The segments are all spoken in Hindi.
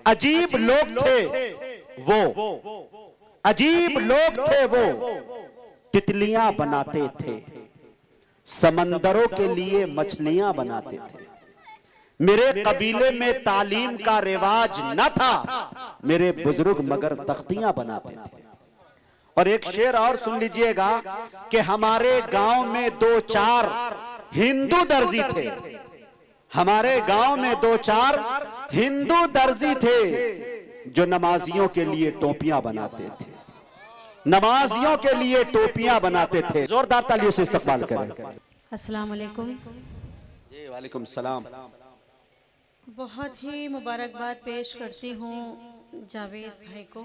अजीब लोग थे वो, अजीब लोग थे वो, तितलियां बनाते थे, समंदरों के लिए मछलियां बनाते थे। मेरे कबीले में तालीम का रिवाज न था, मेरे बुजुर्ग मगर तख्तियां बनाते थे। और एक शेर और सुन लीजिएगा कि हमारे गांव में 2-4 हिंदू दर्जी थे, हमारे गांव में 2-4 हिंदू दर्जी थे जो नमाजियों के लिए टोपियां बनाते थे, नमाजियों के लिए टोपियां बनाते थे। जोरदार तालियों से इस्तकबाल करें। अस्सलाम वालेकुम। जी वालेकुम सलाम। बहुत ही मुबारकबाद पेश करती हूँ जावेद भाई को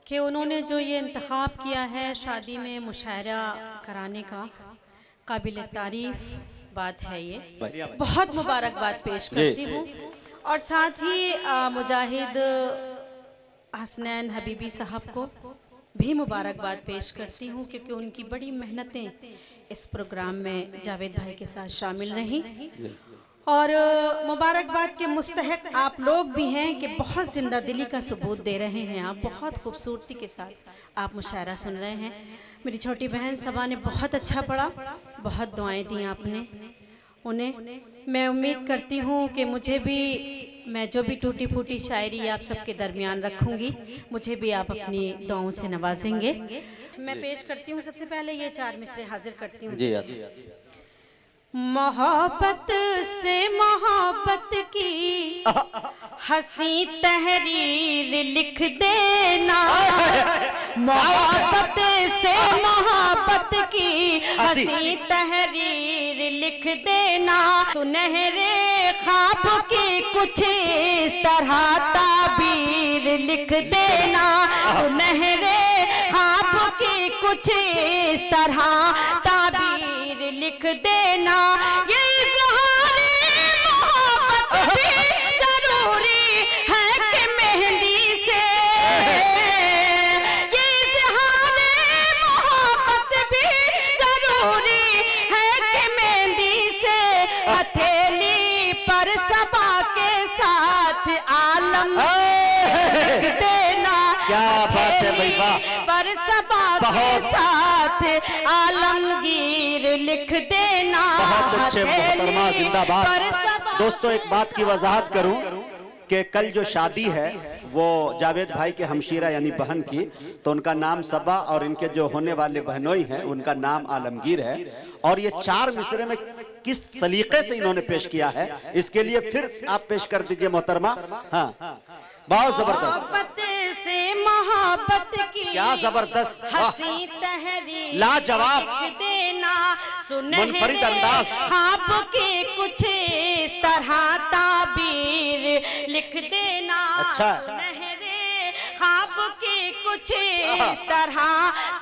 कि उन्होंने जो ये इंतखाब किया है शादी में मुशायरा कराने का, काबिल तारीफ बात है। ये बहुत मुबारकबाद पेश करती हूँ। और साथ ही मुजाहिद हसनैन हबीबी साहब को भी मुबारकबाद पेश करती हूँ क्योंकि उनकी बड़ी मेहनतें इस प्रोग्राम में जावेद भाई के साथ शामिल रहीं। और मुबारकबाद के मुस्तहक आप लोग भी हैं कि बहुत ज़िंदा दिली का सबूत दे रहे हैं आप, बहुत खूबसूरती के साथ आप मुशायरा सुन रहे हैं। मेरी छोटी बहन सबा ने बहुत अच्छा पढ़ा, बहुत दुआएं दी आपने उन्हें। मैं उम्मीद करती हूँ कि मुझे भी, मैं जो भी टूटी फूटी शायरी आप सबके दरमियान रखूँगी, मुझे भी आप अपनी दुआओं से नवाजेंगे। मैं पेश करती हूँ, सबसे पहले ये 4 मिसरे हाजिर करती हूँ। मोहब्बत से मोहब्बत की हंसी तहरीर लिख देना, मोहब्बत से मोहब्बत की हंसी तहरीर लिख देना, सुनहरे ख्वाब की कुछ इस तरह ताबीर लिख देना, सुनहरे ख्वाब की कुछ इस तरह ताबीर लिख देना। ये इज़हारे मोहब्बत भी जरूरी है कि मेहंदी से, ये इज़हारे मोहब्बत भी जरूरी है कि मेहंदी से, हथेली पर सबा के साथ आलम लिख देना। क्या बात है भाई, वाह। पर सबा के साथ आलमगीर लिख देना। बहुत अच्छे, मोहतरमा जिंदाबाद। दोस्तों एक बात की वजाहत करूं कि कल जो शादी है वो जावेद भाई के हमशीरा यानी बहन की, तो उनका नाम सबा और इनके जो होने वाले बहनोई हैं उनका नाम आलमगीर है। और ये 4 मिसरे में किस सलीके से इन्होंने पेश किया है, इसके लिए फिर आप पेश कर दीजिए मोहतरमा। हाँ, बहुत जबरदस्त, मोहब्बत से मोहब्बत की क्या जबरदस्त, हंसी तहरीर लाजवाब, लिख देना, मुनफरिद अंदाज, आपके कुछ इस तरह ताबीर लिख देना। अच्छा, सुनहरे ख्वाब के कुछ इस तरह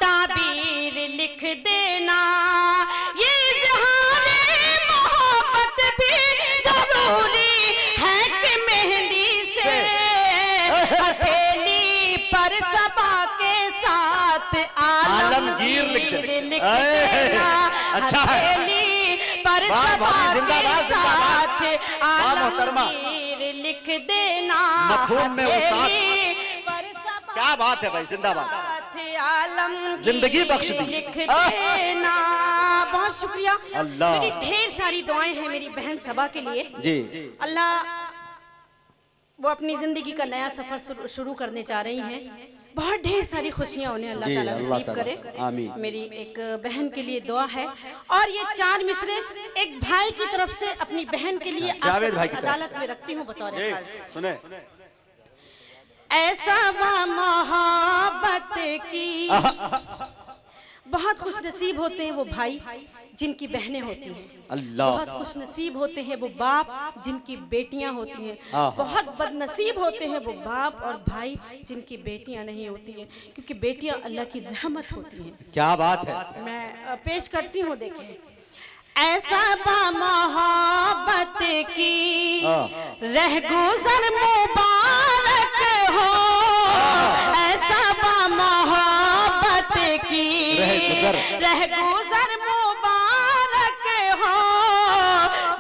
ताबीर लिख देना। ये इज़हारे मोहब्बत भी जरूरी है कि मेहंदी से, हथेली पर सबा के साथ आलमगीर लिख देना। अच्छा है, हथेली पर सबा के साथ आलमगीर लिख देना। मफ़हूम में वो साथ, पर सबा क्या बात है भाई, जिंदाबाद, आलमगीर जिंदगी बख्श दी, लिख देना। बहुत शुक्रिया। अल्लाह, मेरी ढेर सारी दुआएं हैं मेरी बहन सबा के लिए जी। अल्लाह वो अपनी जिंदगी का नया सफर शुरू करने जा रही हैं, बहुत ढेर सारी खुशियां उन्हें अल्लाह ताला नसीब करे, आमीन। मेरी एक बहन के लिए दुआ है। और ये 4 मिसरे एक भाई की तरफ से अपनी बहन के लिए जावेद भाई की अदालत में रखती हूँ बतौर खास। सुने, ऐसा मोहब्बत की, बहुत खुश नसीब होते हैं वो भाई जिनकी बहनें होती हैं, अल्लाह, बहुत खुश नसीब होते हैं वो बाप जिनकी बेटियां होती हैं, बहुत बदनसीब होते हैं वो बाप और भाई जिनकी बेटियां नहीं होती हैं, क्योंकि बेटियां अल्लाह की रहमत होती हैं। क्या बात है। मैं पेश करती हूँ, देखें। ऐसा मोहब्बत की रह गुजर मुबारक हो, ऐसा मोहब्बत की रह गुजर मुबारक हो,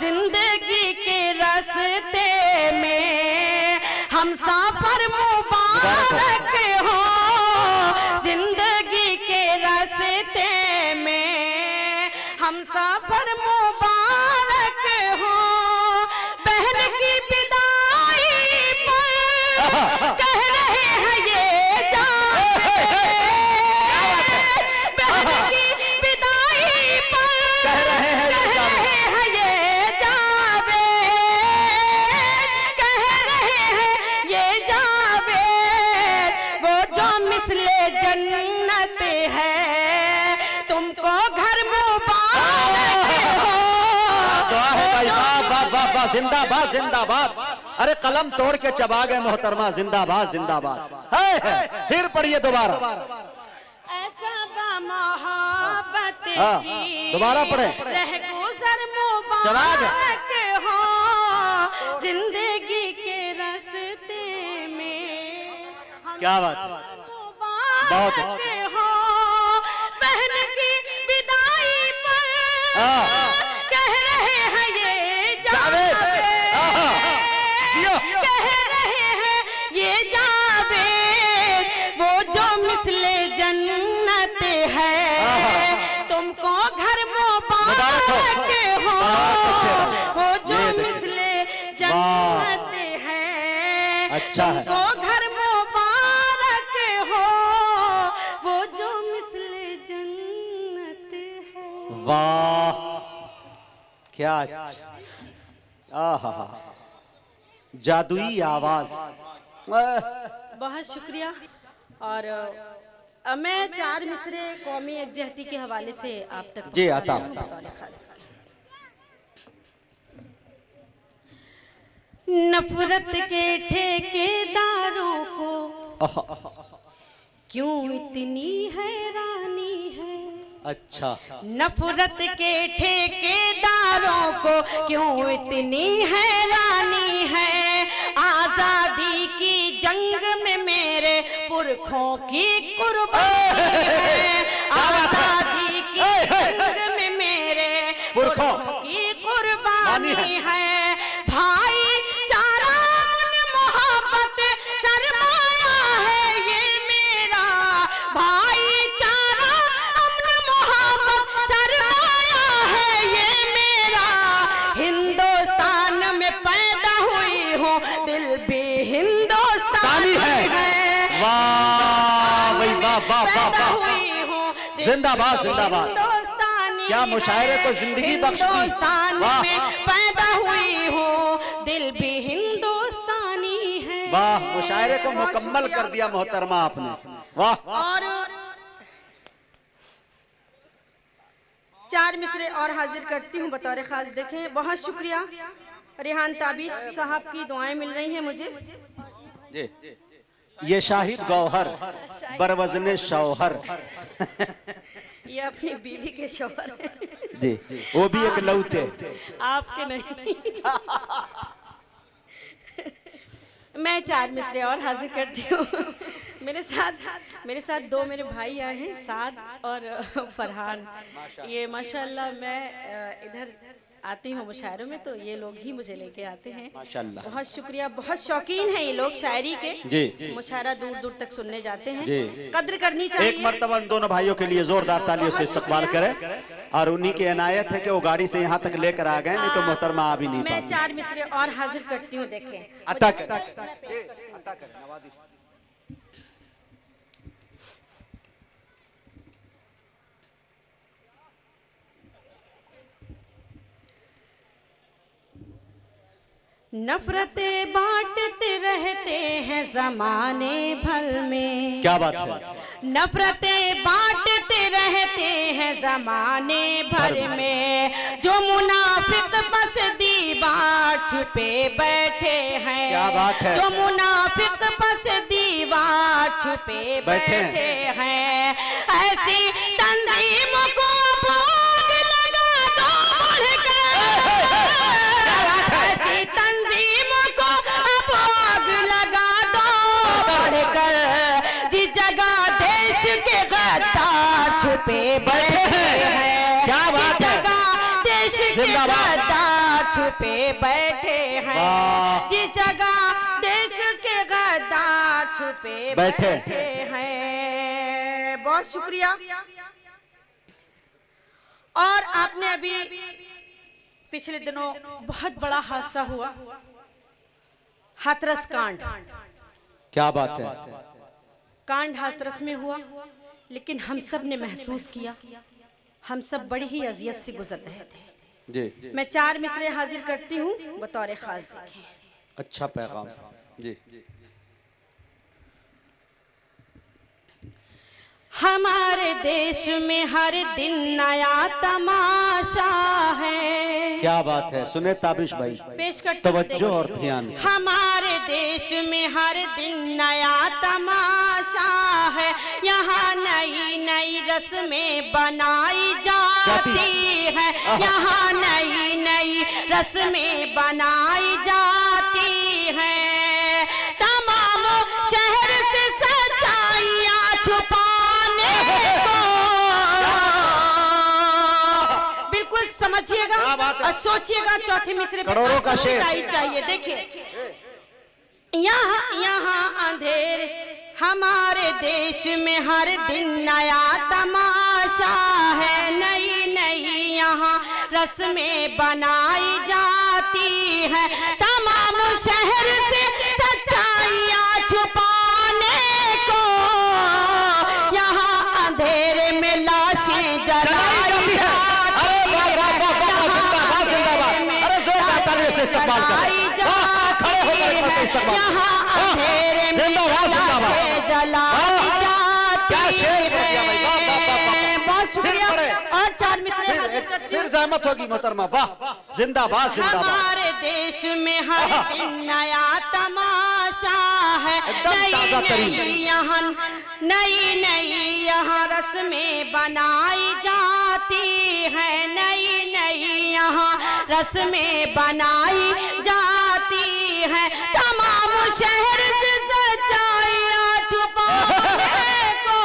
जिंदगी के रास्ते में सफर मुबारक हो, बहन की विदाई पर कह रहे हैं ये जावे, बहन की विदाई पर कह रहे हैं ये जावे, कह रहे हैं ये जावे, वो जो मिसले जन्नत है, तुमको घर मुबारक हो। वाह वाह वाह, जिंदाबाद जिंदाबाद। अरे कलम तोड़ के चबा गए मोहतरमा, जिंदाबाद जिंदाबाद। है फिर पढ़िए दोबारा। ऐसा मोहब्बत की दोबारा पढ़े। रह गुजर चला मुबारक हो, जिंदगी के रास्ते में क्या बात, बहुत मुबारक हो, बहन की विदाई पर कह रहे हैं ये जावे, कह रहे हैं ये जावे, वो जो मिसले जन्नत है, तुमको घर मुबारक हो, वो जो मिसले जन्नत है, अच्छा है। तुमको घर मुबारक हो, वो जो मिसले जन्नत है। वाह क्या, आहा, जादुई आवाज। बहुत शुक्रिया। और अब मैं 4 मिसरे कौमी यकजहती के हवाले से आप तक जी, पहुंचा आता रही हूं बतौर खास तौर। नफरत के ठेकेदारों को क्यों इतनी हैरानी है, अच्छा, नफरत के ठेकेदारों को क्यों इतनी हैरानी है, आजादी की जंग में मेरे पुरखों की कुर्बानी है, आजादी की जंग में मेरे पुरखों की कुर्बानी है, भाईचारा मोहब्बत सरमाया है ये मेरा, भाईचारा अमन मोहब्बत सरमाया है ये मेरा, हिंदुस्तान में पैदा हुई हूँ, दिल भी हिंदुस्तानी है, वाह भाई वाह वाह वाह पैदा वाह, हुई हूँ, दिल जिंदाबाद भी जिंदाबाद। हिंदुस्तानी क्या मुशायरे को जिंदगी बख्श दी। हिंदुस्तान वाह। में पैदा हुई हूँ, दिल भी हिंदुस्तानी है। वाह, मुशायरे को मुकम्मल कर दिया मोहतरमा आपने, वाह। और 4 मिसरे और हाजिर करती हूँ बतौर खास। देखें, बहुत शुक्रिया। रेहान ताबिश साहब की दुआएं मिल रही हैं मुझे। ये शाहिद गौहर बरवजने शौहर ये अपनी बीवी के शौहर हैं। जी, वो भी एक लौते, आपके नहीं। मैं 4 मिसरे और हाजिर करती हूँ। मेरे साथ 2 मेरे भाई आए हैं, साद और फरहान। ये माशाल्लाह मैं इधर आती हूँ मुशायरों में तो ये लोग ही मुझे लेके आते हैं। माशाल्लाह। बहुत शुक्रिया। बहुत शौकीन हैं ये लोग शायरी के। जी। मुशायरा दूर दूर तक सुनने जाते हैं। जी। कद्र करनी चाहिए। एक मर्तबा इन दोनों भाइयों के लिए जोरदार तालियों से इस्तकबाल करें। और उन्हीं की इनायत है कि वो गाड़ी से यहाँ तक लेकर आ गए, नहीं तो मोहतरमा आ भी नहीं मैं पाती। 4 मिसरे और हाजिर करती हूँ। देखें, अता कर नवाज़िश। नफरतें बांटते रहते हैं जमाने भर में। क्या बात है। नफरतें बांटते रहते हैं जमाने भर में, जो मुनाफिक बस दीवार छुपे बैठे हैं। क्या बात है। जो मुनाफिक बस दीवार छुपे बैठे हैं, ऐसी तंजीमों को भोग लगा दो बढ़कर, ऐसी तंजीमों को भोग लगा दो बढ़कर, जिस जगह देश के गद्दार छुपे बैठे हैं। क्या बात है। जगह देश के गद्दार छुपे बैठे हैं, जिस जगह देश के गद्दार छुपे बैठे हैं। बहुत शुक्रिया। और आपने अभी पिछले दिनों बहुत बड़ा हादसा हुआ, हाथरस कांड। क्या बात है। कांड हाथरस में हुआ, लेकिन हम सब ने महसूस किया, हम सब बड़ी ही अजियत से गुजर रहे थे जी। मैं 4 मिसरे हाजिर करती हूँ, बतौर खास देखें। अच्छा पैगाम जी। हमारे देश में हर दिन नया तमाशा है। क्या बात है, सुने ताबिश भाई, पेश करते तवज्जो और ध्यान से। हमारे देश में हर दिन नया तमाशा है, यहाँ नई नई रस्में बनाई जाती है, यहाँ नई नई रस्में बनाई जाती है। तमाम शहर से सच्चाइयाँ छुपाने को, बिल्कुल समझिएगा और सोचिएगा। चौथे मिसरे पे करोड़ों का शेर चाहिए। देखिए, यहाँ अंधेर, हमारे देश में हर दिन नया तमाशा है, नई नई यहाँ रस्में बनाई जाती है। तमाम शहर से सच्चाइयाँ छुपाने को, यहाँ अंधेरे में लाशें जलाई जाती है। यहाँ अंधेरे में लाशें जलाई जाती है। बहुत शुक्रिया। और 4 मिसरे हाजिर करती हूँ। फिर जहमत होगी मोहतरमा, वाह, जिंदाबाद जिंदाबाद। हमारे देश में हर दिन नया तमाशा है, नई नई यहाँ रस्में बनाई जाती है, नई नई यहाँ रस्में बनाई जाती है। तमाम शहर से सच्चाइयाँ छुपाने को,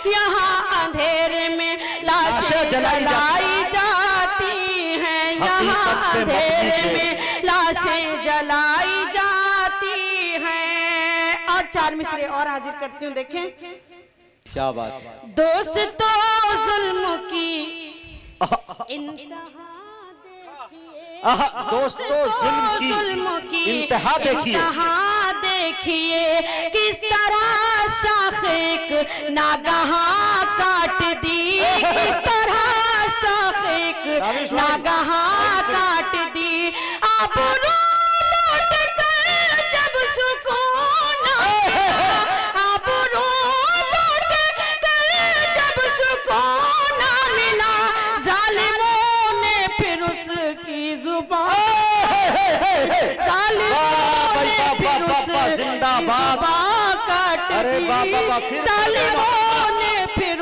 यहाँ अंधेरे में लाशें जलाई जाती हैं, यहाँ अंधेरे में लाशें जलाई जाती हैं। और 4 मिसरे और हाजिर करती हूँ, देखें। क्या बात है। दोस्तों जुल्म की इंतहा, दोस्तों जुल्म की इंतहा देखिए, इंतहा देखिए, किस तरह शाख नागहां काट दी, किस तरह शाख नागहां काट दी। आप लौट कर जब सुकून आया, आप लौट कर जब सुकून मिला, जालिमों ने फिर उसकी जुबान, जिंदाबाद। अरे बाबा, जालिमों ने फिर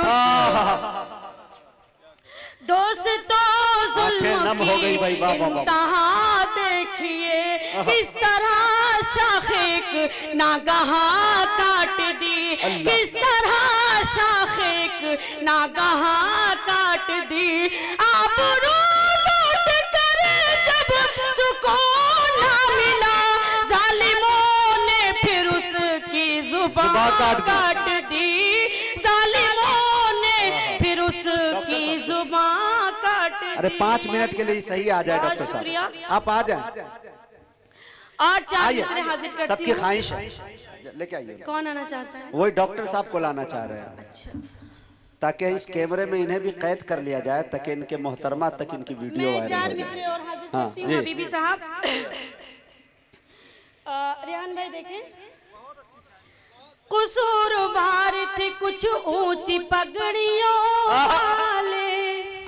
दोस्तों जुल्म की इंतहा देखिए, किस तरह शाख नागहां काट दी, किस तरह शाख नागहां काट दी। आप लौट कर जब सुकून मिला, जालिमों ने फिर उसकी जुबान काट दी, जालिमों ने फिर उसकी जुबान काट दी। अरे 5 मिनट के लिए सही आ जाए डॉक्टर साहब, आप आ जाए। और 4 मिसरे हाजिर करती सबकी हूँ। ख्वाहिश है, लेके आइए। कौन आना चाहता है? वही डॉक्टर साहब को लाना चाह रहे हैं। अच्छा, ताकि इस कैमरे में इन्हें भी कैद कर लिया जाए, ताकि इनके मोहतरमा तक इनकी वीडियो मैं वायरल 4 हो मिसरे जाए। और हाजिर हाँ, करती हूँ। हबीबी साहब, रेहान भाई देखें। कसूरवार थे कुछ ऊंची पगड़ियों वाले,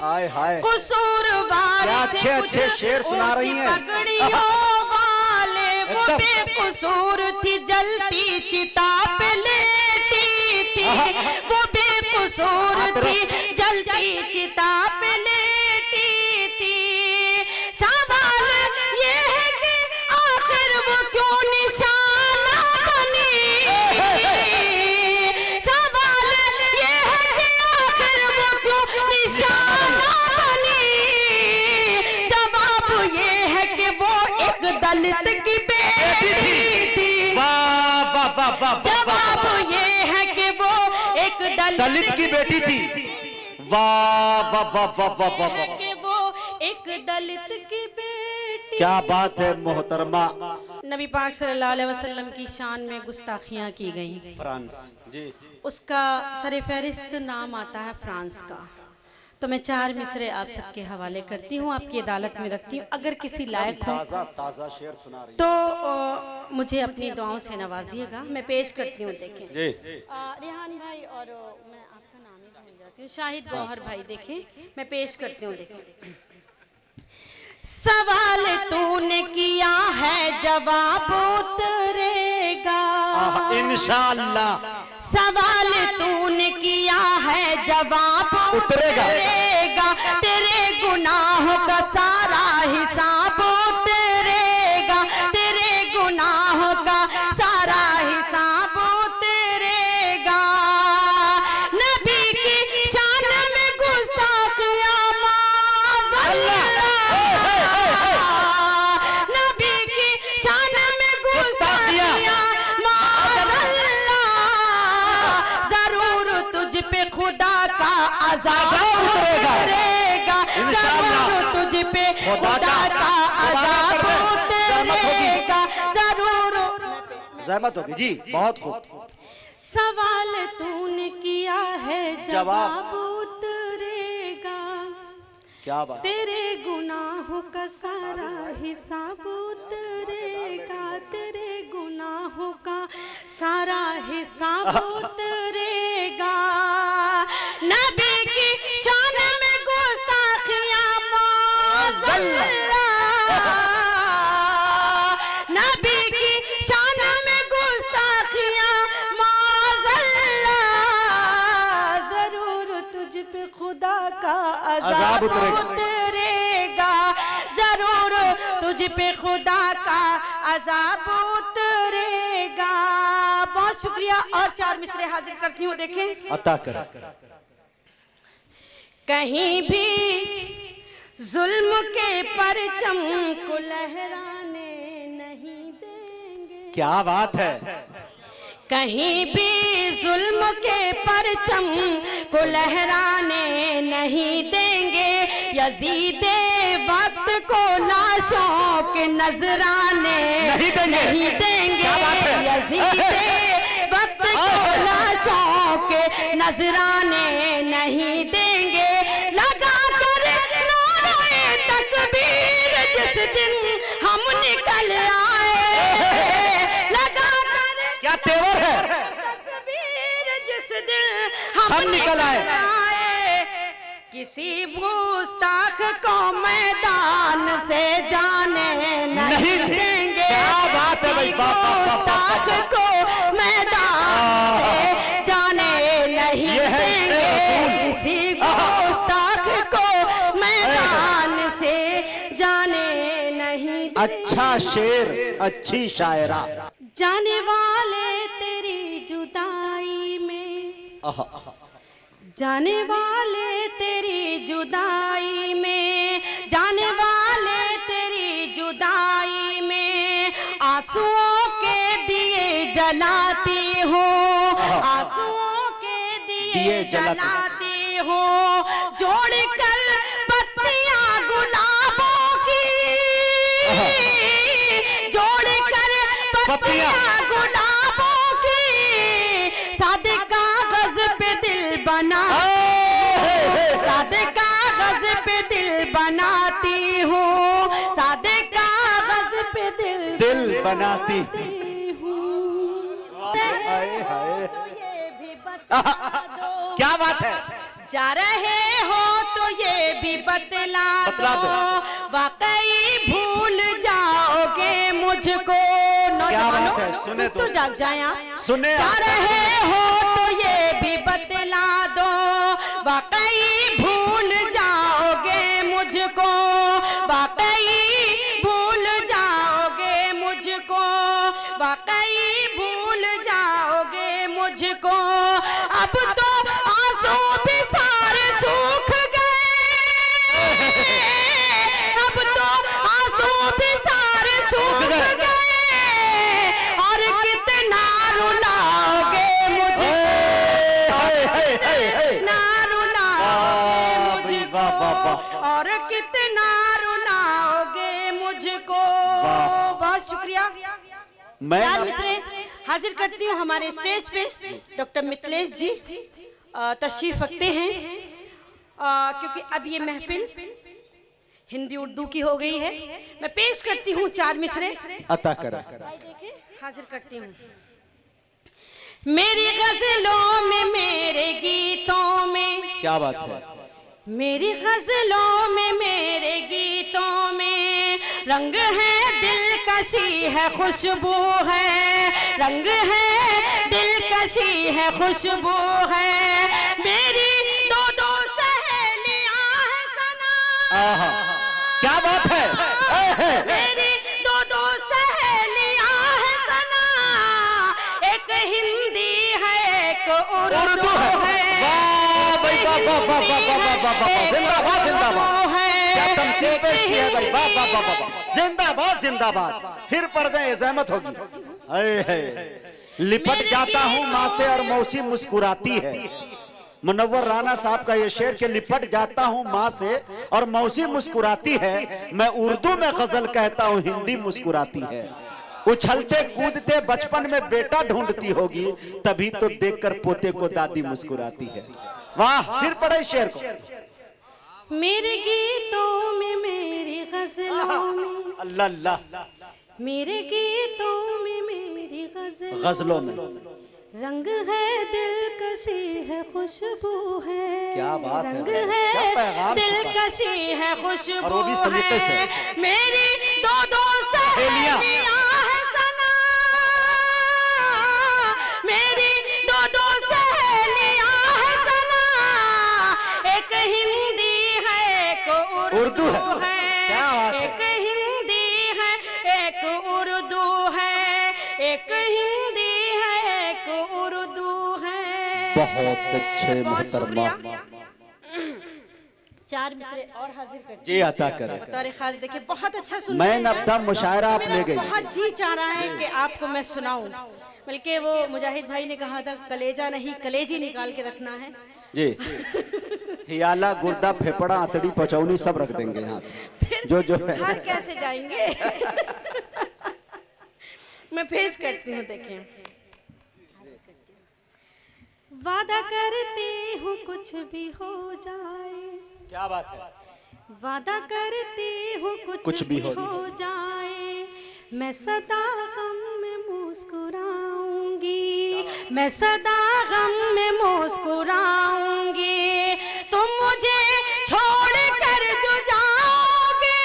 आय हाय, कसूरवार थे अच्छे कुछ अच्छे शेर सुना रही ऊंची हैं। पगड़ियों वाले, वो बेकसूर थी जलती चिता पे लेटी थी, वो बेकसूर थी जलती चिता पे लेटी थी। सवाल ये है कि आखिर वो क्यों निशाना बनी, सवाल ये है कि आखिर वो क्यों निशाना बनी। जवाब ये है कि वो एक दलित की बेटी थी। वाह वाह वाह वाह। जवाब ये है कि वो एक दलित की बेटी थी। वाह वाह वाह वाह वाह वाह है वाह। कि वो एक दलित की बेटी। क्या बात है मोहतरमा। नबी पाक सल्लल्लाहु अलैहि वसल्लम की शान में गुस्ताखियां की गई। फ्रांस जी। उसका सरे फहरिस्त नाम आता है फ्रांस का। तो मैं 4 मिसरे आप सबके हवाले करती हूँ, आपकी अदालत में रखती हूँ। अगर किसी लायक हो ताजा ताजा शेर सुना रही तो मुझे अपनी दुआओं से नवाजिएगा। मैं पेश करती हूँ, देखें। जी। रिहानी भाई और मैं आपका नाम ही भूल जाती हूँ, शाहिद गौहर भाई, देखें। मैं पेश करती हूँ, देखें। सवाल तूने किया है जवाब उतरेगा इंशाअल्लाह। सवाल तूने किया है जवाब उतरेगा। तेरे गुनाहों का सारा हिसाब उतरेगा। तेरे गुनाहों का सारा हिसाब उतरेगा। नबी की शान में गुस्ताखियां नबी की शान में गुस्ताखियां जरूर तुझ पे खुदा का अज़ाब उतरेगा। जरूर तुझ पे खुदा का अज़ाब उतरेगा। जरूर जहमत होगी जी, बहुत खूब। सवाल तूने किया है जवाब उतरेगा। क्या बात। तेरे गुनाहों का सारा हिसाब उतरेगा। तेरे गुनाहों का सारा हिसाब उतरेगा। नबी की शान में गुस्ताखियां नबी की शान में गुस्ताखियां जरूर तुझ पे खुदा का अज़ाब उतरेगा। जरूर तुझ पे खुदा का अज़ाब उतरेगा। बहुत शुक्रिया। और 4 मिसरे हाजिर करती हूँ, देखें। अता कर। कहीं भी जुल्म के परचम को लहराने नहीं देंगे। क्या बात है। कहीं भी जुल्म के परचम को लहराने नहीं देंगे। यजीदे वक्त को लाशों के नजराने नहीं देंगे। यजीदे वक्त को लाशों के नजराने नहीं देंगे। लगा कर नारे तकबीर जिस दिन हम निकल आए। लगा कर क्या तेवर है। तकबीर जिस दिन हम निकल आए। किसी गुस्ताख को मैदान से जाने नहीं देंगे। क्या बात है भाई। गुस्ताख को मैदान से जाने नहीं देंगे। किसी गुस्ताख को मैदान से जाने नहीं देंगे। अच्छा शेर, अच्छी शायरा। जाने वाले तेरी जुदाई में, जाने वाले तेरी जुदाई में, जाने वाले तेरी जुदाई में आंसुओं के दिए जलाती हो। आंसुओं के दिए जलाती हो। जोड़ कर पत्तियां गुलाबों की, जोड़ कर पत्तियां गुलाबों की सादे कागज पे दिल बना, सादे कागज पे दिल बनाती हूँ। सादे कागज पे दिल बनाती हूँ। हाय हाय। तो ये भी बता दो। क्या बात है। जा रहे हो तो ये भी बतला दो। वाकई भूल जाओगे मुझको। क्या बात है। सुने तो जाग जाए आप। सुने। जा रहे हो तो ये भी बतला दो। वाकई भूल जाओगे मुझको। वाकई भूल जाओगे मुझको। वाकई भूल जाओगे मुझको। अब तो आंसू भी सारे सूख गए। अब तो आंसू भी सारे सूख गए। और कितना रुलाओगे मुझे। ना रुलाओगे वाह वाह। और कितना रुलाओगे मुझको। बहुत शुक्रिया। मैं चार मिसरे हाजिर करती हूँ हमारे स्टेज पे। डॉक्टर मिथिलेश जी तशरीफ रखते हैं, क्योंकि अब ये महफिल हिंदी उर्दू की हो गई है। मैं पेश करती हूँ चार मिसरे। अता करा। हाजिर करती हूँ। मेरी गजलों में, मेरे गीतों में, क्या बात है, मेरी गजलों में, मेरे गीतों में रंग है, दिलकशी है, खुशबू है। रंग है, दिलकशी है, खुशबू है। मेरी दो दो सहेलियां हैं सना। आहा, क्या बात है। मेरी दो दो सहेलियां हैं सना। एक हिंदी है, एक उर्दू है। वाह भाई वाह वाह वाह वाह वाह वाह वाह, जिंदाबाद जिंदाबाद। क्या तमसील पेश की है भाई, वाह वाह वाह वाह, जिंदाबाद जिंदाबाद। फिर पर्दे ज़हमत होगी। लिपट जाता हूँ माँ से और मौसी मुस्कुराती है। मुनव्वर राना साहब का ये शेर के लिपट जाता हूँ माँ से और मौसी मुस्कुराती है। मैं उर्दू में गजल कहता हूँ, हिंदी मुस्कुराती है। उछलते कूदते बचपन में बेटा ढूंढती होगी, तभी तो देखकर पोते को दादी मुस्कुराती है। वाह, फिर पढ़े शेर को। मेरे गीतों में, मेरी गजलों में, अल्लाह अल्लाह, मेरे गीतों में, मेरी गजलों में रंग है, दिलकशी है, खुशबू है। क्या बात है, रंग क्या है, पैगाम दिलकशी है, और वो खुशबू भी सलीके से। है। मेरी दो दो सहेलियां हैं सना। मेरी दो दो सहेलियां हैं सना। एक हिंदी है, एक उर्दू है। क्या बात है। एक हिंदी है, एक उर्दू है। एक हिंदी है, एक उर्दू है। बहुत अच्छे बहुत मोहतरमा। शुक्रिया। चार मिसरे और हाजिर कर जी अता करें। बतौर खास देखिए, बहुत अच्छा सुन मैं रहे हैं। नब्दा मुशायरा आप ले गई। बहुत जी चाह रहा है कि आपको मैं सुनाऊं, बल्कि वो मुजाहिद भाई ने कहा था कलेजा नहीं कलेजी निकाल के रखना है। जी हियाला, गुर्दा, फेफड़ा, आंतड़ी, पचौनी सब रख देंगे यहाँ फिर जो जो है। घर कैसे जाएंगे। मैं पेश करती हूँ, देखिए। वादा करती हूँ कुछ भी हो जाए। क्या बात है। वादा करती हूँ कुछ भी हो जाए। मैं सदा गम में मुस्कुराऊंगी। मैं सदा गम में मुस्कुराऊंगी। तुम मुझे छोड़ कर जो जाओगे,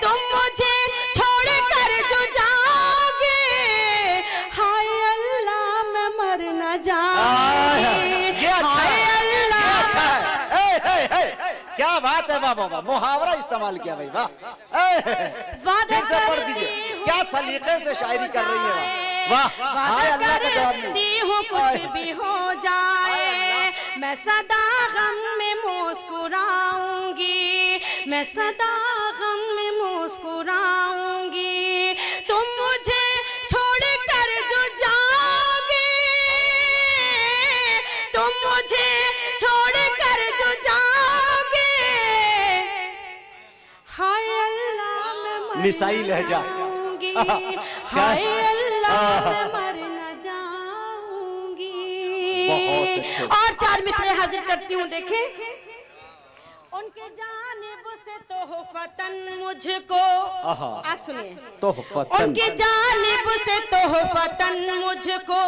तुम मुझे छोड़ कर जो जाओगे, हाय अल्लाह मैं मर न जाऊंगी। ये अच्छा हाय है, अल्लाह। ये अच्छा है। क्या बात है, वाह वाह वाह, मुहावरा इस्तेमाल किया भाई, वाह। फिर से पढ़ दीजिए, क्या सलीके से शायरी कर रही है, वाह। हाय अल्लाह का जवाब नहीं। हूँ कुछ भी हो जाए, मैं सदा गम में मुस्कुराऊंगी। मैं सदा गम में मुस्कुराऊंगी। तुम मुझे छोड़ कर जो जाओगे, तुम मुझे छोड़ कर जो जाओगे, हाय अल्लाह मैं मर निसाई लहजा। जाऊंगी। हाय अल्लाह मैं मर न जाऊंगी। बहुत अच्छे। और चार मिसरे हाजिर करती हूँ, देखें। उनके जानिब से तोहफतन मुझको, आप सुनिए, तोहफतन, उनकी जानिब से तोहफतन मुझको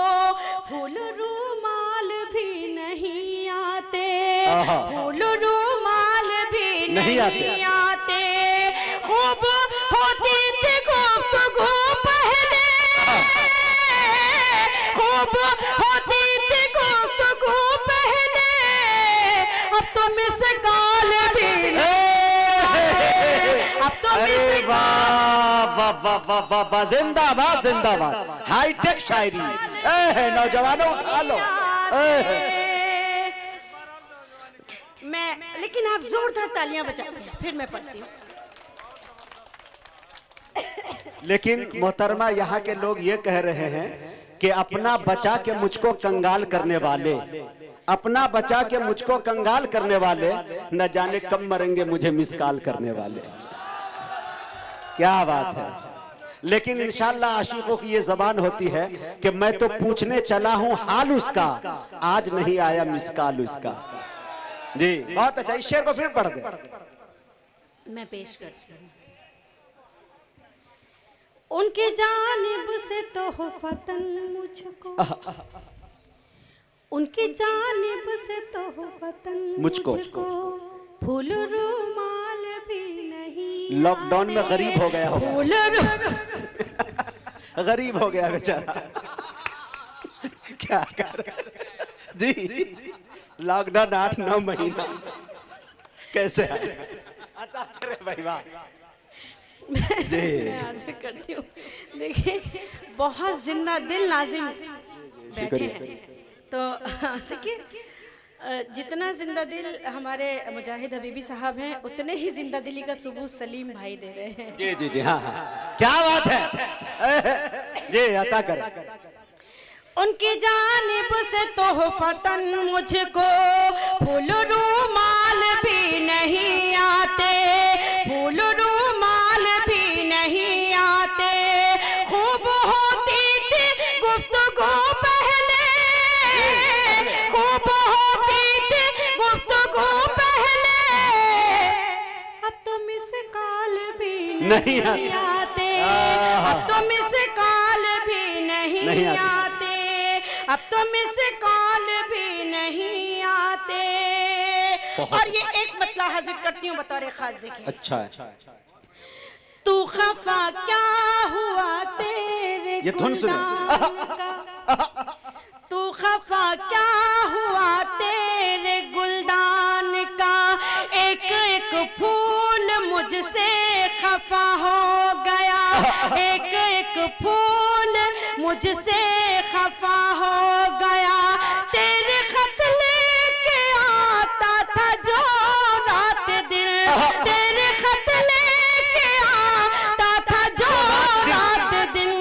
फूल रूमाल भी नहीं आते। फूल रूमाल भी नहीं आते। खूब होती थी गुफ्तगू पहले, खूब होती थी गुफ्तगू पहले, अब तो मिस कॉल भी अब तो मिस वाह वाह वाह वाह वाह वाह, जिंदाबाद जिंदाबाद। हाईटेक शायरी, नौजवानों उठा लो। मैं, लेकिन आप जोरदार तालियां बजाइए, फिर मैं पढ़ती हूँ। लेकिन मोहतरमा, यहाँ के लोग ये कह रहे हैं कि अपना बचा के मुझको कंगाल करने वाले अपना बचा के मुझको कंगाल करने वाले, न जाने कब मरेंगे मुझे मिसकाल करने वाले। क्या बात है। लेकिन इंशाल्लाह आशिकों की ये जबान होती है कि मैं तो पूछने चला हूं हाल उसका, आज नहीं आया मिसकाल उसका। जी बहुत अच्छा, इस शेर को फिर पढ़ दे। मैं पेश करती हूँ। उनकी जानिब से तोहफतन मुझको, उनकी जानिब से तोहफतन मुझको फूल रुमाल भी नहीं। लॉकडाउन में गरीब हो गया होगा, फूल गरीब हो गया बेचारा। क्या कर जी, लॉकडाउन 8-9 महीना कैसे अता करे भाई। वाह मैं आशा करती हूँ। देखिए बहुत जिंदा दिल नाजिम बैठे हैं, तो देखिए जितना जिंदा दिल हमारे मुजाहिद हबीबी साहब हैं, उतने ही जिंदा दिली का सबूत सलीम भाई दे रहे हैं। जी जी जी हाँ हाँ, क्या बात है जी, अता करे। उनकी जानिब से तोहफतन मुझको फूल रुमाल भी नहीं आते, फूल रुमाल भी नहीं आते। खूब होती थी गुफ्तगू पहले, खूब होती थी गुफ्तगू पहले, अब तो मिस कॉल भी नहीं आते, अब तो मिस कॉल भी नहीं आते, अब तो मिस कॉल भी नहीं आते। और ये एक मतलब हाजिर करती हूँ बतौर खास, देखिए। अच्छा है। तू खफा क्या हुआ तेरे ये धुन सुने। गुलदान का, तू खफा क्या हुआ तेरे गुलदान का, एक एक फूल मुझसे खफा हो गया, एक एक फूल मुझसे खफा हो गया। तेरे खत लेके आता था जो रात दिन, तेरे खत लेके आता था जो रात दिन,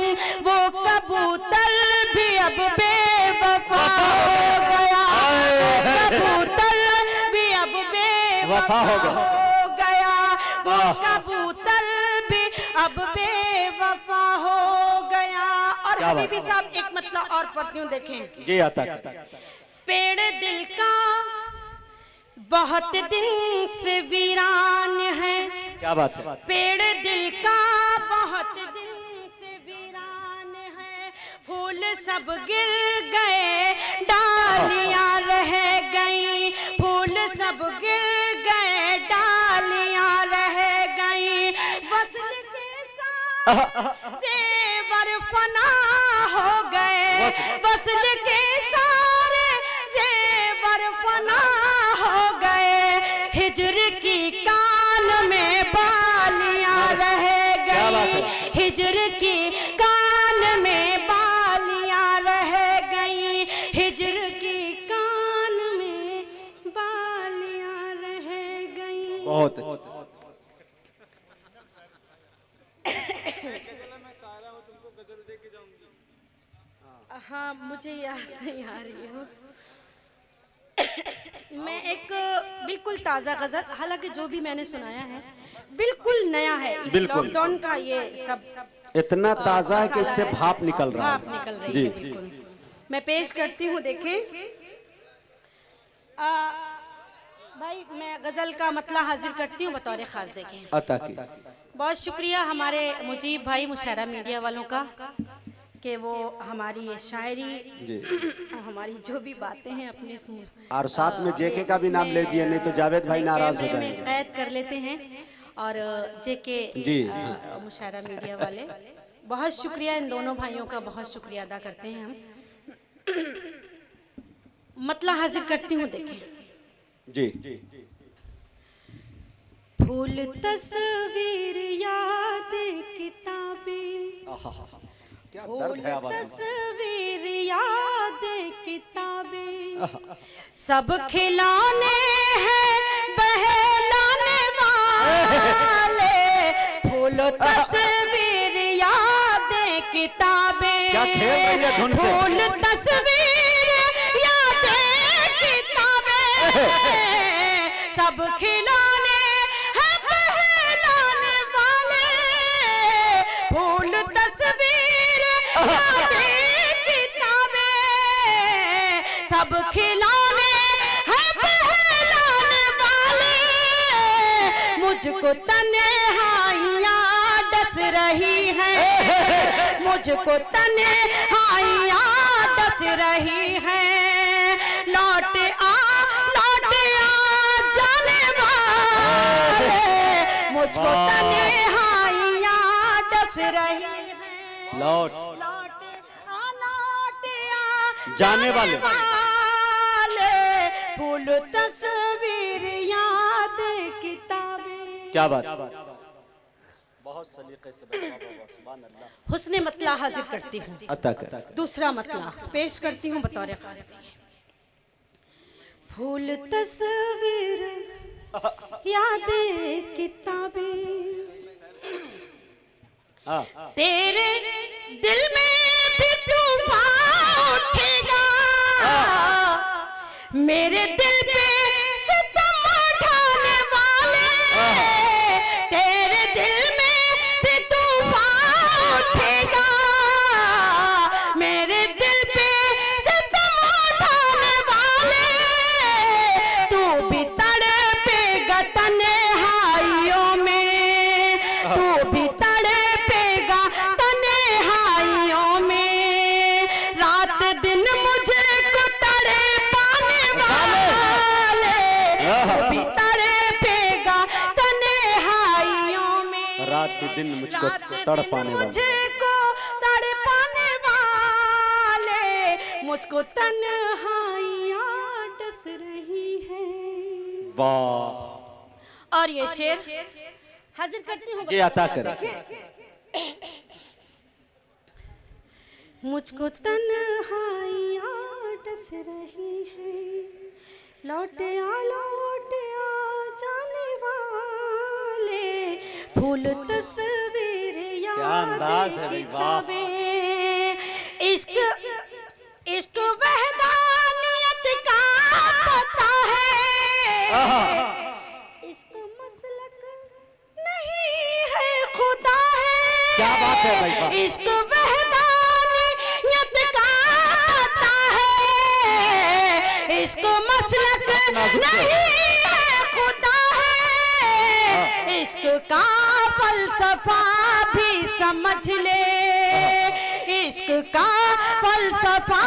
वो कबूतर भी अब बेवफा हो गया, कबूतर भी अब बेवफा हो गया, वो कबूतर भी अब बेवफा हो गया। और हबीबी साहब एक मतलब और पढ़ती हूँ, देखें। जी आता करे। पेड़ दिल का बहुत दिन से वीरान है, क्या बात है। पेड़ दिल का बहुत दिन से वीरान है, फूल सब गिर गए डालियां रह गई, फूल सब गिर गए डालियां रह गई। वसल के साथ ज़ेवर फना हो गए, वसल के सारे ज़ेवर फना हो गए। हिज्र की कान में बालियां रह गई, हिज्र की कान में बालियां रह गई, हिज्र की कान में बालियां रह गई। बहुत अच्छा। हाँ मुझे याद नहीं आ रही हूँ। मैं एक बिल्कुल ताज़ा गज़ल, हालांकि जो भी मैंने सुनाया है बिल्कुल नया है, इस लॉकडाउन का ये सब इतना ताज़ा है कि इससे भाप निकल रहा है, भाप निकल रही है बिल्कुल। मैं पेश करती हूँ, देखें। भाई मैं गज़ल का मतलब हाजिर करती हूँ बतौर ख़ास, देखें। अता की बहुत शुक्रिया हमारे मुजीब भाई मुशायरा मीडिया वालों का कि वो हमारी ये शायरी, हमारी जो भी बातें हैं अपने और साथ में जेके का भी नाम ले दिए, नहीं तो जावेद भाई नाराज हो जाएंगे। कैद कर लेते हैं। और जेके मुशायरा मीडिया वाले, बहुत शुक्रिया इन दोनों भाइयों का, बहुत शुक्रिया अदा करते हैं हम। मतलब हाजिर करती हूँ, देखें जी। फूल तस्वीर याद किताबें, क्या दर्द है आवाज़ में। तस्वीर याद किताबें, सब खिलौने हैं बहलाने वाले। फूल तस्वीर याद किताबें, क्या खेल रही है धुन से। फूल तस्वीर याद सब खिलौने हैं पहलाने वाले, फूल तस्वीर यादें किताबें, सब खिलौने हैं पहलाने वाले, मुझको तन्हाइयाँ डस रही हैं, मुझको तन्हाइयाँ डस रही हैं, लौट आ जाने वाले, मुझको तन्हाइयाँ डस रही हैं, लौट लौट आ जाने वाले, फूल तस्वीर याद किताबें। क्या बात, बहुत सलीके से सुभान अल्लाह। हुस्ने मतला हाजिर करती हूँ, अता कर। दूसरा मतला पेश करती हूँ बतौर खास। फूल तस्वीर यादें किताबें, तेरे दिल में भी तूफान उठेगा, मेरे दिल पे सितम ढाने वाले, तेरे दिल में भी तूफान उठेगा, मेरे दिल पे सितम ढाने वाले, तू भी तड़पेगा तन्हाइयों में, तू भी तड़पेगा तन्हाइयों में, रात दिन मुझे को तड़पाने वाले, तू भी तड़पेगा तन्हाइयों में, रात दिन मुझको तड़पाने वाले, मुझको तड़पाने वाले, मुझको तन्हाइयाँ डस रही है। वाह। और ये शेर हाजिर करती हूँ, ये अता करे। मुझको तन्हाइयाँ डस रही है, लौट आ जाने वाले, फूल तस्वीर क्या अंदाज है भाई, वाह। किताबें, इश्क इश्क वहदानियत का पता है, इश्क मसलक नहीं है खुदा है, क्या बात है भाई, वाह। इश्क वहदानियत का पता है, इश्क मसलक नहीं है खुदा है, इश्क का फलसफा भी समझ ले, इश्क का फलसफा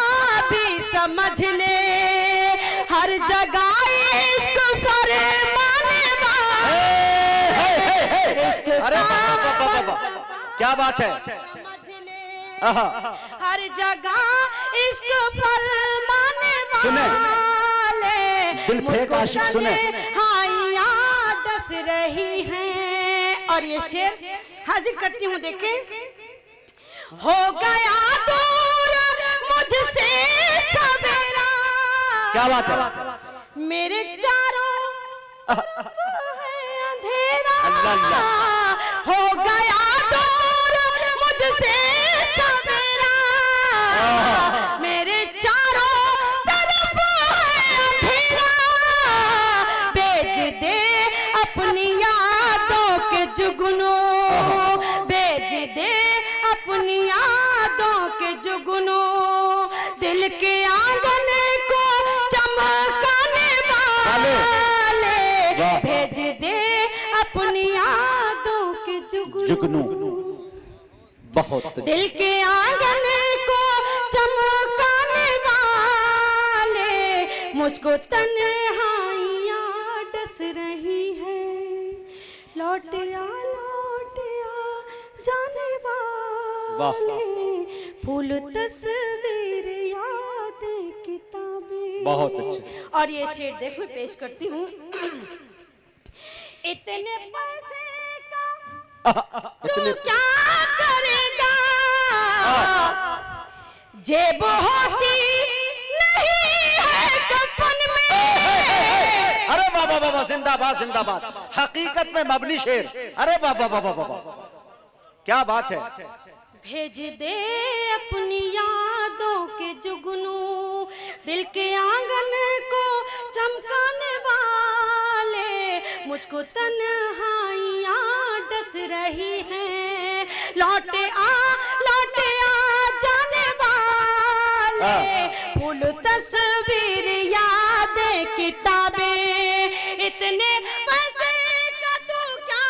भी समझ ले, हर जगह इश्क फरमाने वाला, इश्क अरे का क्या बात है, समझ ले, हर जगह इश्क फरमाने सुने, वाले, दिल फेंक आशिक सुने, तन्हाइयाँ डस रही हैं। और ये शेर हाजिर करती हूँ, देखें। हो गया दूर मुझसे सवेरा, क्या बात है, मेरे चारों तरफ है अंधेरा, अल्लाह अल्लाह। हो गया दूर मुझसे सवेरा, मेरे चारों तरफ है अंधेरा, बेच दे अपनी यादों के जुगनू, बेच दे अपनी यादों के जुगनू, दिल के आंगन को चमकाने वाले, भेज दे अपनी यादों के जुगनू, बहुत दिल के आंगन को चमकाने वाले, मुझको तन्हाइयाँ डस रही है, लौट आ जाने वाले, फूल तस्वीर याद किताबें। बहुत अच्छे। और ये शेर देखो मैं पेश करती हूँ। इतने पैसे का तू क्या करेगा, जेब होती नहीं है कफन में। अरे वाह वाह वाह, जिंदाबाद जिंदाबाद, हकीकत में मबनी शेर। अरे वाह वाह वाह वाह, क्या बात है। भेज दे अपनी यादों के जुगनू, दिल के आंगन को चमकाने वाले, मुझको तन्हाइयाँ डस रही हैं, लौट आ जाने वाले, फूल तस्वीर याद किताबें, इतने पैसे का तू क्या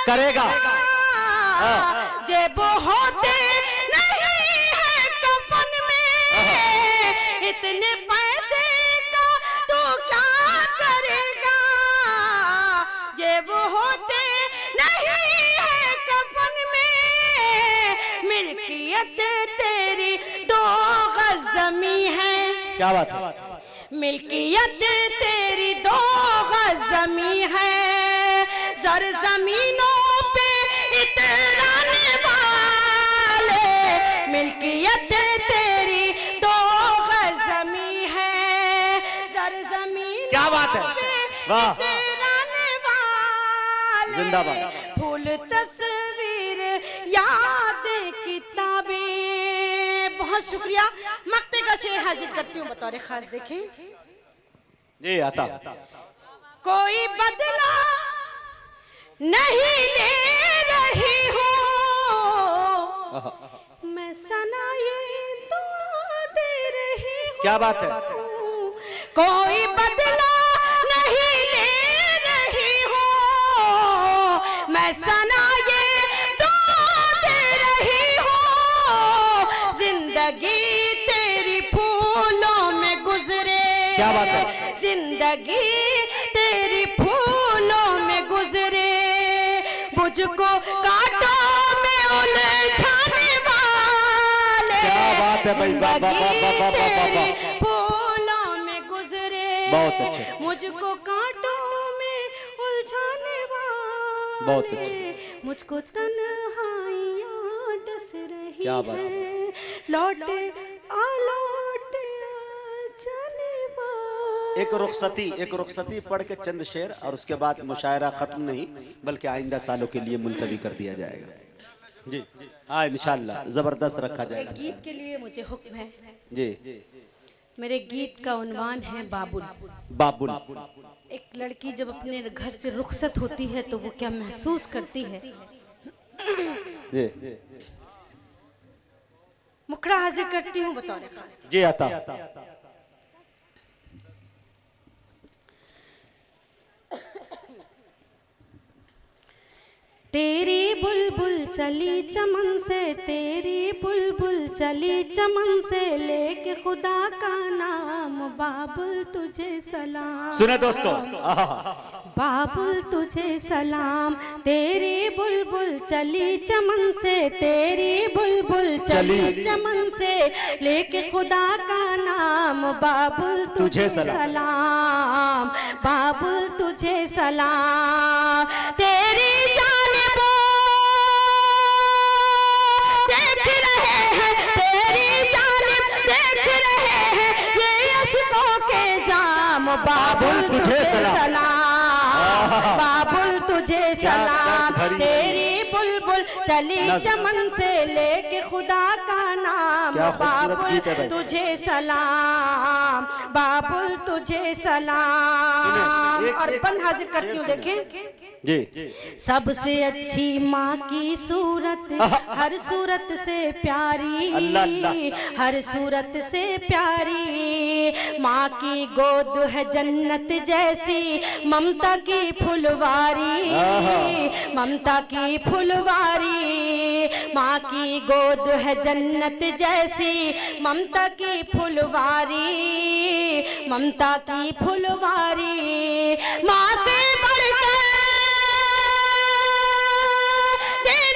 करेगा? जेब होते नहीं है कफन में, इतने पैसे का तू क्या करेगा? जेब होते नहीं है कफन में, मिल्कियत तेरी 2 गज जमी है। क्या बात है? मिल्कियत तेरी 2 गज जमी है, जर जमीनों पे इतराने वाले, मिल्कियत तेरी 2 गज जमी है, जर जमीनों क्या बात है? वाह, इतराने वाले, जिंदाबाद। फूल तस्वीर याद किताबें। बहुत शुक्रिया। मक्ते का शेर हाजिर करती हूँ बतौर खास, देखें। जी आता। कोई बदला नहीं ले रही हूँ, मैं सना ये दुआ दे रही हूँ। क्या बात है? कोई बदला नहीं ले रही हूँ, मैं सना ये दुआ दे रही हूँ, जिंदगी तेरी फूलों में गुजरे। क्या बात है? जिंदगी तेरी फूलों में गुजरे, मुझको कांटों में उलझाने वाले। क्या बात है भाई, वाह वाह वाह वाह वाह वाह वाह। तेरी फूलों में गुजरे, बहुत अच्छे। मुझको कांटों में उलझाने वाले। बहुत अच्छे। मुझको तन्हाइयाँ डस रही क्या बात है? हैं, लौट आ जाने वाले। एक रुखसती पढ़ के चंद शेर और उसके बाद मुशायरा खत्म नहीं बल्कि आइंदा सालों के लिए मुलतवी कर दिया जाएगा। जी हाँ, इंशाल्लाह जबरदस्त रखा जाएगा। गीत के लिए मुझे हुक्म है। जी, मेरे गीत का उन्वान है बाबुल। बाबुल। एक लड़की जब अपने घर से रुखसत होती है तो वो क्या महसूस करती है। जी मुखड़ा हाजिर करती हूँ बतौर खास। जी आता। तेरी बुलबुल चली चमन से, तेरी बुलबुल चली चमन से, लेके खुदा का नाम, बाबुल तुझे सलाम। सुने दोस्तों, बाबुल तुझे सलाम। तेरी बुलबुल चली चमन से, तेरी बुलबुल चली चमन से, लेके खुदा का नाम, बाबुल तुझे सलाम, बाबुल तुझे सलाम। तेरी बाबुल तुझे सलाम, बाबुल तुझे सलाम। तेरी बुलबुल चली चमन से, लेके खुदा का नाम, बाबुल तुझे सलाम, बाबुल तुझे सलाम। और बंद हाजिर करती हूँ, देखें। जी। सबसे अच्छी माँ की सूरत, हर सूरत से प्यारी, हर सूरत से प्यारी। माँ की गोद है जन्नत जैसी, ममता की फुलवारी, ममता की फुलवारी। माँ की गोद है जन्नत जैसी, ममता की फुलवारी, ममता की फुलवारी। माँ से बढ़कर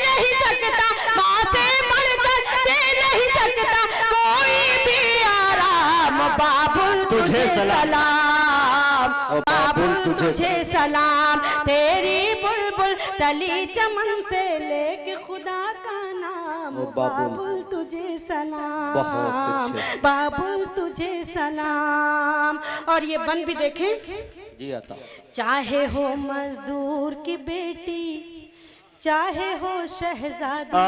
नहीं सकता, माँ से बढ़कर दे नहीं सकता कोई भी आराम, बाबुल तुझे सलाम, बाबुल तुझे सलाम। तेरी बुलबुल चली चमन से, लेके खुदा का नाम, बाबुल तुझे सलाम, बाबुल तुझे सलाम। और ये बंद भी देखें। जी आता। चाहे हो मजदूर की बेटी, चाहे हो शहजादी,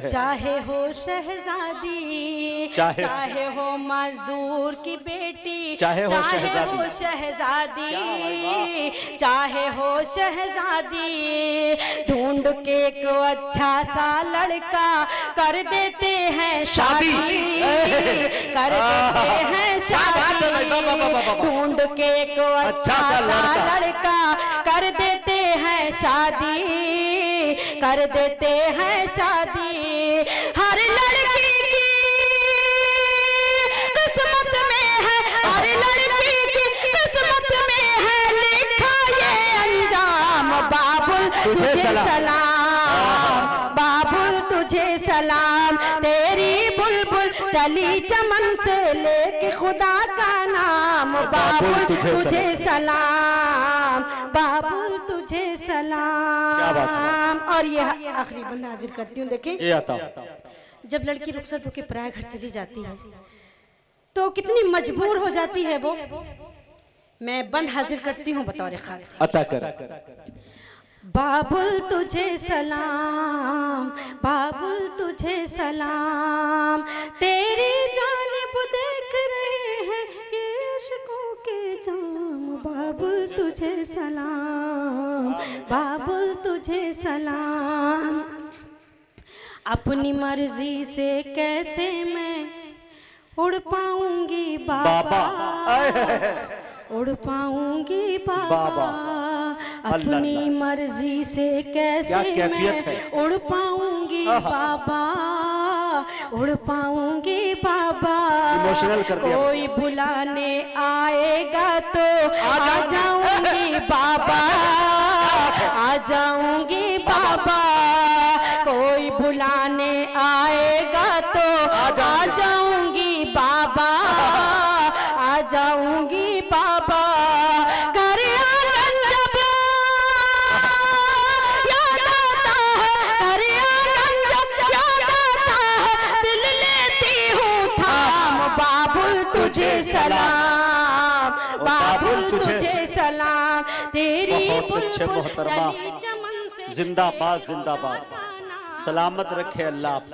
चाहे हो शहजादी, चाहे हो मजदूर की बेटी, चाहे हो शहजादी, चाहे हो शहजादी, ढूंढ के को अच्छा सा लड़का कर देते हैं शादी, कर देते हैं शादी, ढूंढ के को अच्छा सा लड़का कर देते हैं शादी, कर देते हैं शादी। हर लड़की की किस्मत में है, हर लड़की की किस्मत में है लिखा ये अंजाम। बाबुल तुझे सलाम, बाबुल तुझे सलाम, तेरी बुलबुल चली चमन से लेके खुदा का नाम। बाबुल तुझे सलाम, बाबुल तुझे सलाम। और ये आखिरी बंद हाजिर करती हूँ। देखें, जब लड़की रुखसत होकर पराया घर चली जाती है तो कितनी मजबूर हो जाती है वो। मैं बंद हाजिर करती हूँ बतौर खास अता कर। बाबुल तुझे सलाम, बाबुल तुझे सलाम, तेरी जानिब देख रहे हैं ये इश्कों के जाम। बाबुल तुझे सलाम, बाबुल तुझे सलाम। अपनी मर्जी से कैसे मैं उड़ पाऊंगी बाबा, उड़ पाऊंगी बाबा, अपनी मर्जी से कैसे मैं उड़ पाऊंगी बाबा, उड़ पाऊंगी बाबा। कोई बुलाने आएगा तो आ जाऊंगी बाबा, आ जाऊंगी बाबा। कोई बुलाने आएगा तो आ जाऊंगी बाबा, आ जाऊंगी बाबा। घर आंगन जब याद आता है, घर आंगन जब याद आता है, दिल लेती हूँ थाम। बाबुल तुझे सलाम, बाबुल तुझे सलाम, तेरी बुलबुल चली चमन से। जिंदाबाद जिंदाबाद, सलामत रखे अल्लाह।